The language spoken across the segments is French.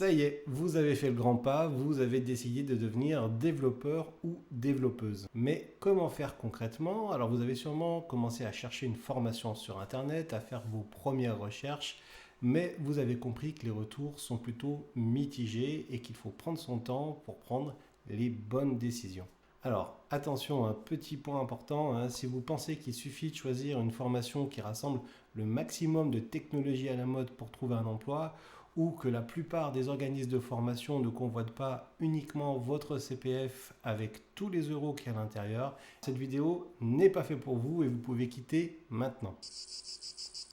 Ça y est, vous avez fait le grand pas, vous avez décidé de devenir développeur ou développeuse. Mais comment faire concrètement? Alors vous avez sûrement commencé à chercher une formation sur Internet, à faire vos premières recherches, mais vous avez compris que les retours sont plutôt mitigés et qu'il faut prendre son temps pour prendre les bonnes décisions. Alors, attention, un petit point important, si vous pensez qu'il suffit de choisir une formation qui rassemble le maximum de technologies à la mode pour trouver un emploi, ou que la plupart des organismes de formation ne convoitent pas uniquement votre CPF avec tous les euros qu'il y a à l'intérieur, cette vidéo n'est pas faite pour vous et vous pouvez quitter maintenant.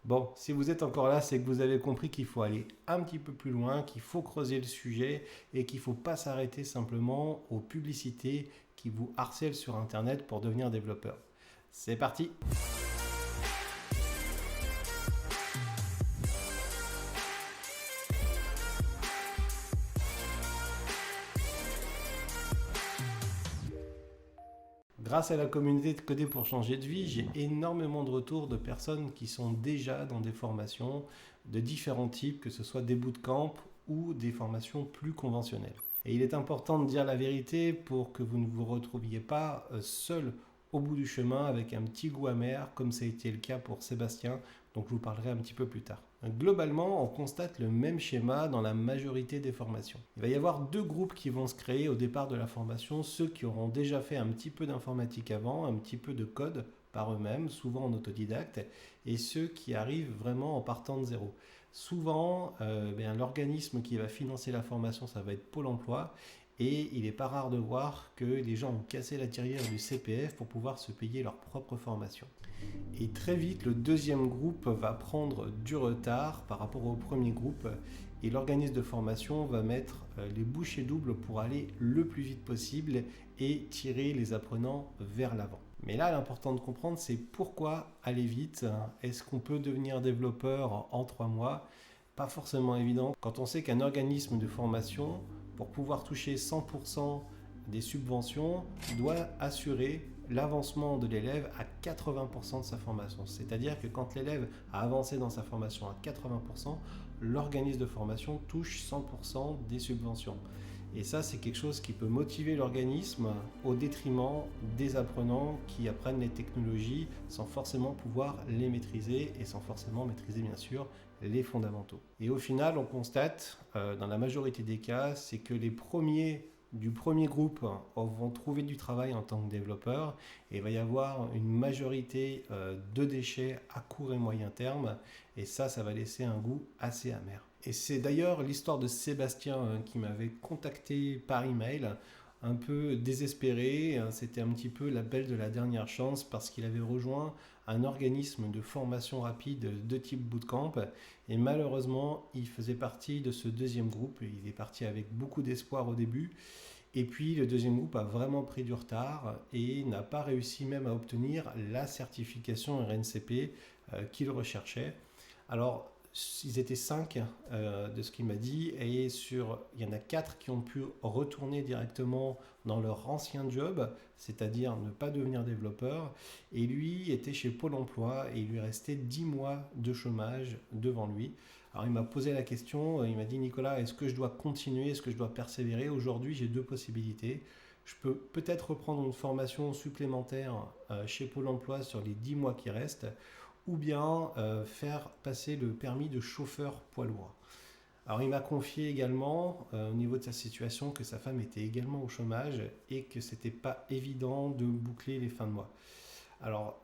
Bon, si vous êtes encore là, c'est que vous avez compris qu'il faut aller un petit peu plus loin, qu'il faut creuser le sujet et qu'il ne faut pas s'arrêter simplement aux publicités qui vous harcèlent sur Internet pour devenir développeur. C'est parti! Grâce à la communauté de Coder pour changer de vie, j'ai énormément de retours de personnes qui sont déjà dans des formations de différents types, que ce soit des bootcamps ou des formations plus conventionnelles. Et il est important de dire la vérité pour que vous ne vous retrouviez pas seul au bout du chemin avec un petit goût amer, comme ça a été le cas pour Sébastien, dont je vous parlerai un petit peu plus tard. Globalement, on constate le même schéma dans la majorité des formations. Il va y avoir deux groupes qui vont se créer au départ de la formation, ceux qui auront déjà fait un petit peu d'informatique avant, un petit peu de code par eux-mêmes, souvent en autodidacte, et ceux qui arrivent vraiment en partant de zéro. Souvent, l'organisme qui va financer la formation, ça va être Pôle emploi, et il n'est pas rare de voir que les gens ont cassé la tirelire du CPF pour pouvoir se payer leur propre formation. Et très vite, le deuxième groupe va prendre du retard par rapport au premier groupe et l'organisme de formation va mettre les bouchées doubles pour aller le plus vite possible et tirer les apprenants vers l'avant. Mais là, l'important de comprendre, c'est pourquoi aller vite. Est-ce qu'on peut devenir développeur en 3 mois? Pas forcément évident. Quand on sait qu'un organisme de formation, pour pouvoir toucher 100% des subventions, doit assurer l'avancement de l'élève à 80% de sa formation. C'est-à-dire que quand l'élève a avancé dans sa formation à 80%, l'organisme de formation touche 100% des subventions. Et ça, c'est quelque chose qui peut motiver l'organisme au détriment des apprenants qui apprennent les technologies sans forcément pouvoir les maîtriser et sans forcément maîtriser, bien sûr, les fondamentaux. Et au final, on constate, dans la majorité des cas, c'est que les premiers du premier groupe vont trouver du travail en tant que développeurs et il va y avoir une majorité de déchets à court et moyen terme et ça va laisser un goût assez amer. Et c'est d'ailleurs l'histoire de Sébastien qui m'avait contacté par email un peu désespéré, c'était un petit peu l'appel de la dernière chance parce qu'il avait rejoint un organisme de formation rapide de type bootcamp et malheureusement il faisait partie de ce deuxième groupe, il est parti avec beaucoup d'espoir au début et puis le deuxième groupe a vraiment pris du retard et n'a pas réussi même à obtenir la certification RNCP qu'il recherchait. Alors ils étaient 5 de ce qu'il m'a dit et il y en a 4 qui ont pu retourner directement dans leur ancien job, c'est-à-dire ne pas devenir développeur. Et lui était chez Pôle emploi et il lui restait 10 mois de chômage devant lui. Alors il m'a posé la question, il m'a dit Nicolas, est-ce que je dois continuer, est-ce que je dois persévérer? Aujourd'hui j'ai deux possibilités. Je peux peut-être reprendre une formation supplémentaire chez Pôle emploi sur les 10 mois qui restent ou bien faire passer le permis de chauffeur poids lourd. Alors il m'a confié également au niveau de sa situation que sa femme était également au chômage et que c'était pas évident de boucler les fins de mois. Alors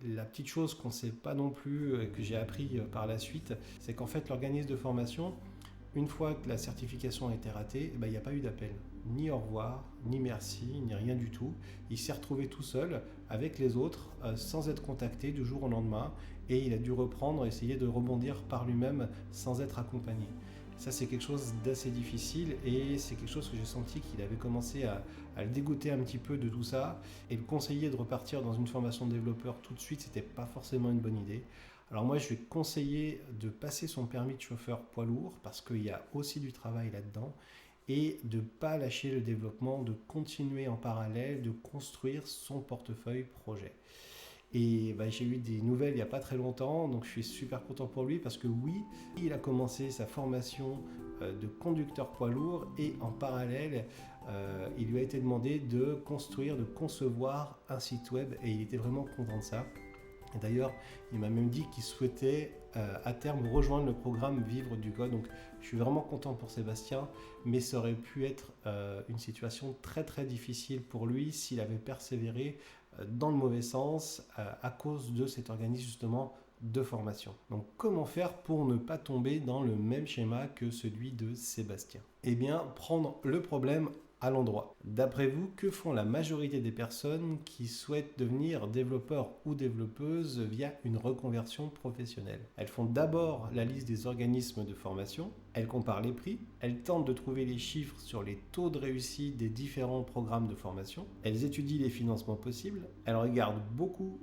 la petite chose qu'on ne sait pas non plus, que j'ai appris par la suite, c'est qu'en fait l'organisme de formation, une fois que la certification a été ratée, il n'y a pas eu d'appel. Ni au revoir, ni merci, ni rien du tout. Il s'est retrouvé tout seul avec les autres, sans être contacté du jour au lendemain, et il a dû reprendre, essayer de rebondir par lui-même sans être accompagné. Ça, c'est quelque chose d'assez difficile et c'est quelque chose que j'ai senti qu'il avait commencé à le dégoûter un petit peu de tout ça. Et le conseiller de repartir dans une formation de développeur tout de suite, c'était pas forcément une bonne idée. Alors moi, je vais conseiller de passer son permis de chauffeur poids lourd parce qu'il y a aussi du travail là-dedans et de ne pas lâcher le développement, de continuer en parallèle, de construire son portefeuille projet. Et j'ai eu des nouvelles il n'y a pas très longtemps, donc je suis super content pour lui parce que oui, il a commencé sa formation de conducteur poids lourd et en parallèle, il lui a été demandé de concevoir un site web et il était vraiment content de ça. Et d'ailleurs, il m'a même dit qu'il souhaitait à terme rejoindre le programme Vivre du Code. Donc je suis vraiment content pour Sébastien, mais ça aurait pu être une situation très très difficile pour lui s'il avait persévéré dans le mauvais sens à cause de cet organisme justement de formation. Donc comment faire pour ne pas tomber dans le même schéma que celui de Sébastien? Eh bien, prendre le problème à l'endroit. D'après vous, que font la majorité des personnes qui souhaitent devenir développeurs ou développeuses via une reconversion professionnelle? Elles font d'abord la liste des organismes de formation, elles comparent les prix, elles tentent de trouver les chiffres sur les taux de réussite des différents programmes de formation, elles étudient les financements possibles, elles regardent beaucoup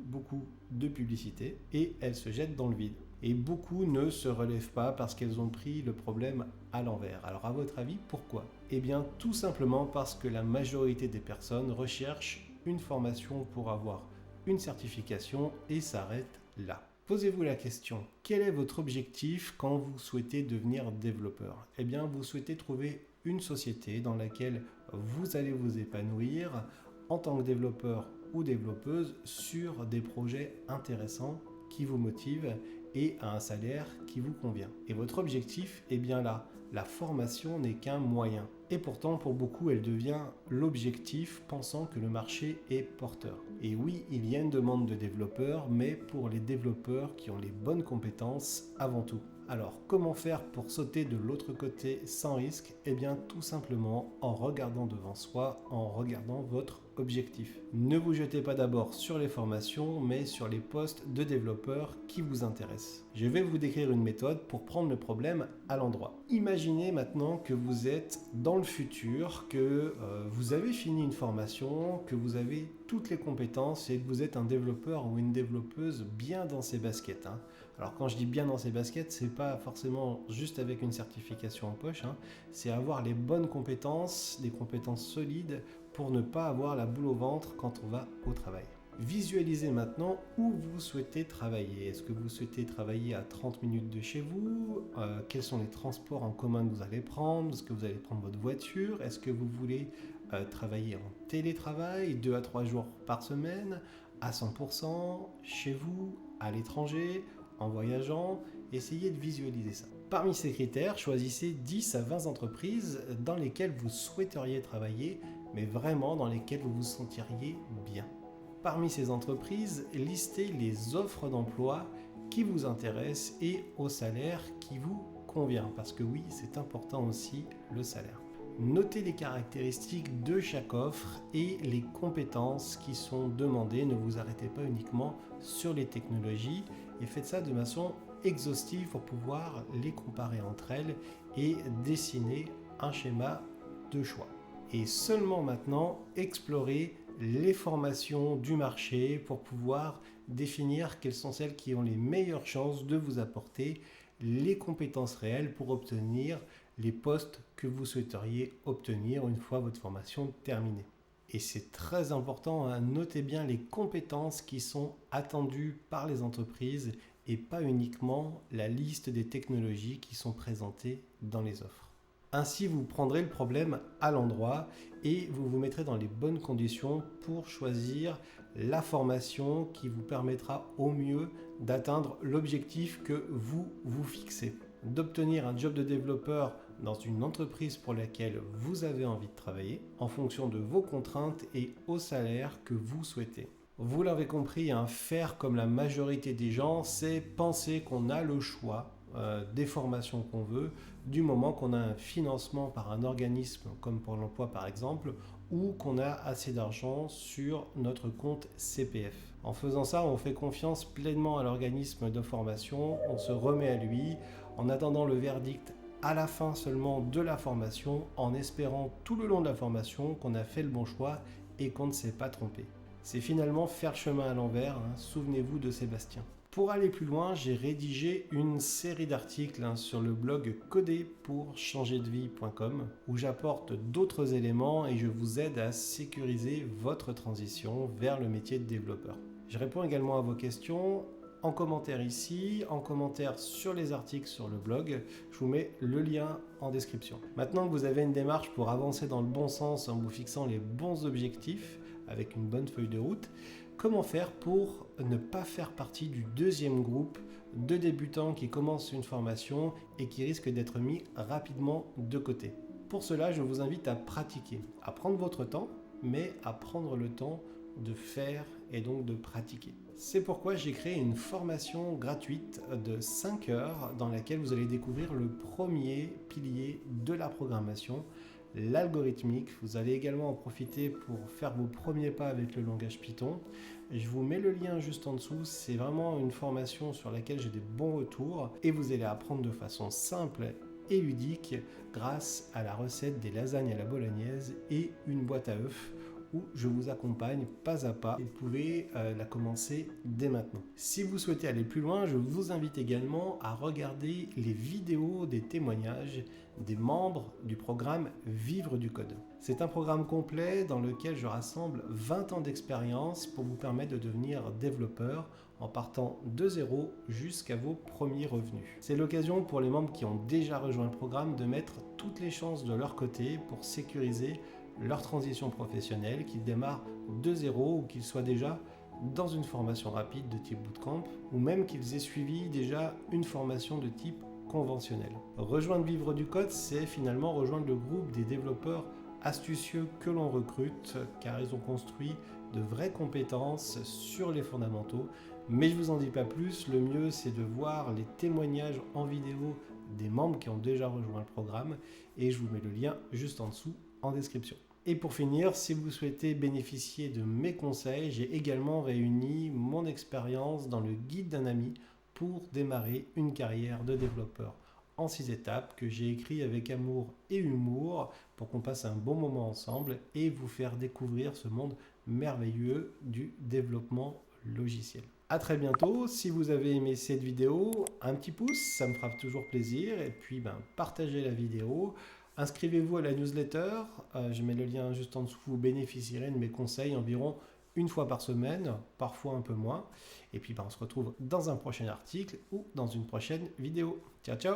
de publicité et elles se jettent dans le vide. Et beaucoup ne se relèvent pas parce qu'elles ont pris le problème à l'envers. Alors à votre avis, pourquoi? Eh bien tout simplement parce que la majorité des personnes recherchent une formation pour avoir une certification et s'arrêtent là. Posez-vous la question, quel est votre objectif quand vous souhaitez devenir développeur? Eh bien vous souhaitez trouver une société dans laquelle vous allez vous épanouir en tant que développeur ou développeuse sur des projets intéressants qui vous motivent et à un salaire qui vous convient. Et votre objectif est bien là. La formation n'est qu'un moyen. Et pourtant, pour beaucoup, elle devient l'objectif, pensant que le marché est porteur. Et oui, il y a une demande de développeurs, mais pour les développeurs qui ont les bonnes compétences avant tout. Alors, comment faire pour sauter de l'autre côté sans risque? Eh bien, tout simplement en regardant devant soi, en regardant votre objectif. Ne vous jetez pas d'abord sur les formations, mais sur les postes de développeurs qui vous intéressent. Je vais vous décrire une méthode pour prendre le problème à l'endroit. Imaginez maintenant que vous êtes dans le futur, que vous avez fini une formation, que vous avez toutes les compétences et que vous êtes un développeur ou une développeuse bien dans ses baskets. Alors quand je dis bien dans ses baskets, c'est pas forcément juste avec une certification en poche, c'est avoir les bonnes compétences, des compétences solides pour ne pas avoir la boule au ventre quand on va au travail. Visualisez maintenant où vous souhaitez travailler. Est-ce que vous souhaitez travailler à 30 minutes de chez vous? Quels sont les transports en commun que vous allez prendre? Est-ce que vous allez prendre votre voiture? Est-ce que vous voulez travailler en télétravail 2 à 3 jours par semaine, à 100%, chez vous, à l'étranger, en voyageant? Essayez de visualiser ça. Parmi ces critères, choisissez 10 à 20 entreprises dans lesquelles vous souhaiteriez travailler, mais vraiment dans lesquelles vous vous sentiriez bien. Parmi ces entreprises, listez les offres d'emploi qui vous intéressent et au salaire qui vous convient, parce que oui, c'est important aussi le salaire. Notez les caractéristiques de chaque offre et les compétences qui sont demandées. Ne vous arrêtez pas uniquement sur les technologies et faites ça de façon exhaustive pour pouvoir les comparer entre elles et dessiner un schéma de choix. Et seulement maintenant, explorez les formations du marché pour pouvoir définir quelles sont celles qui ont les meilleures chances de vous apporter les compétences réelles pour obtenir les postes que vous souhaiteriez obtenir une fois votre formation terminée. Et c'est très important, notez bien les compétences qui sont attendues par les entreprises et pas uniquement la liste des technologies qui sont présentées dans les offres. Ainsi, vous prendrez le problème à l'endroit et vous vous mettrez dans les bonnes conditions pour choisir la formation qui vous permettra au mieux d'atteindre l'objectif que vous vous fixez. D'obtenir un job de développeur dans une entreprise pour laquelle vous avez envie de travailler en fonction de vos contraintes et au salaire que vous souhaitez. Vous l'avez compris, faire comme la majorité des gens, c'est penser qu'on a le choix des formations qu'on veut, du moment qu'on a un financement par un organisme comme Pôle emploi par exemple, ou qu'on a assez d'argent sur notre compte CPF. En faisant ça, on fait confiance pleinement à l'organisme de formation, on se remet à lui, en attendant le verdict à la fin seulement de la formation, en espérant tout le long de la formation qu'on a fait le bon choix et qu'on ne s'est pas trompé. C'est finalement faire le chemin à l'envers, souvenez-vous de Sébastien. Pour aller plus loin, j'ai rédigé une série d'articles sur le blog coderpourchangerdevie.com où j'apporte d'autres éléments et je vous aide à sécuriser votre transition vers le métier de développeur. Je réponds également à vos questions en commentaire ici, en commentaire sur les articles sur le blog. Je vous mets le lien en description. Maintenant que vous avez une démarche pour avancer dans le bon sens en vous fixant les bons objectifs avec une bonne feuille de route, comment faire pour ne pas faire partie du deuxième groupe de débutants qui commencent une formation et qui risquent d'être mis rapidement de côté? Pour cela, je vous invite à pratiquer, à prendre votre temps, mais à prendre le temps de faire et donc de pratiquer. C'est pourquoi j'ai créé une formation gratuite de 5 heures dans laquelle vous allez découvrir le premier pilier de la programmation, l'algorithmique. Vous allez également en profiter pour faire vos premiers pas avec le langage Python. Je vous mets le lien juste en dessous. C'est vraiment une formation sur laquelle j'ai des bons retours et vous allez apprendre de façon simple et ludique grâce à la recette des lasagnes à la bolognaise et une boîte à œufs où je vous accompagne pas à pas. Vous pouvez la commencer dès maintenant. Si vous souhaitez aller plus loin, je vous invite également à regarder les vidéos des témoignages des membres du programme Vivre du Code. C'est un programme complet dans lequel je rassemble 20 ans d'expérience pour vous permettre de devenir développeur en partant de zéro jusqu'à vos premiers revenus. C'est l'occasion pour les membres qui ont déjà rejoint le programme de mettre toutes les chances de leur côté pour sécuriser leur transition professionnelle, qu'ils démarrent de zéro ou qu'ils soient déjà dans une formation rapide de type bootcamp ou même qu'ils aient suivi déjà une formation de type conventionnel. Rejoindre Vivre du Code, c'est finalement rejoindre le groupe des développeurs astucieux que l'on recrute car ils ont construit de vraies compétences sur les fondamentaux. Mais je vous en dis pas plus, le mieux c'est de voir les témoignages en vidéo des membres qui ont déjà rejoint le programme et je vous mets le lien juste en dessous en description. Et pour finir, si vous souhaitez bénéficier de mes conseils, j'ai également réuni mon expérience dans le guide d'un ami pour démarrer une carrière de développeur en 6 étapes que j'ai écrit avec amour et humour pour qu'on passe un bon moment ensemble et vous faire découvrir ce monde merveilleux du développement logiciel. À très bientôt. Si vous avez aimé cette vidéo, un petit pouce, ça me fera toujours plaisir. Et puis partagez la vidéo. Inscrivez-vous à la newsletter, je mets le lien juste en dessous, vous bénéficierez de mes conseils environ une fois par semaine, parfois un peu moins. Et puis on se retrouve dans un prochain article ou dans une prochaine vidéo. Ciao ciao!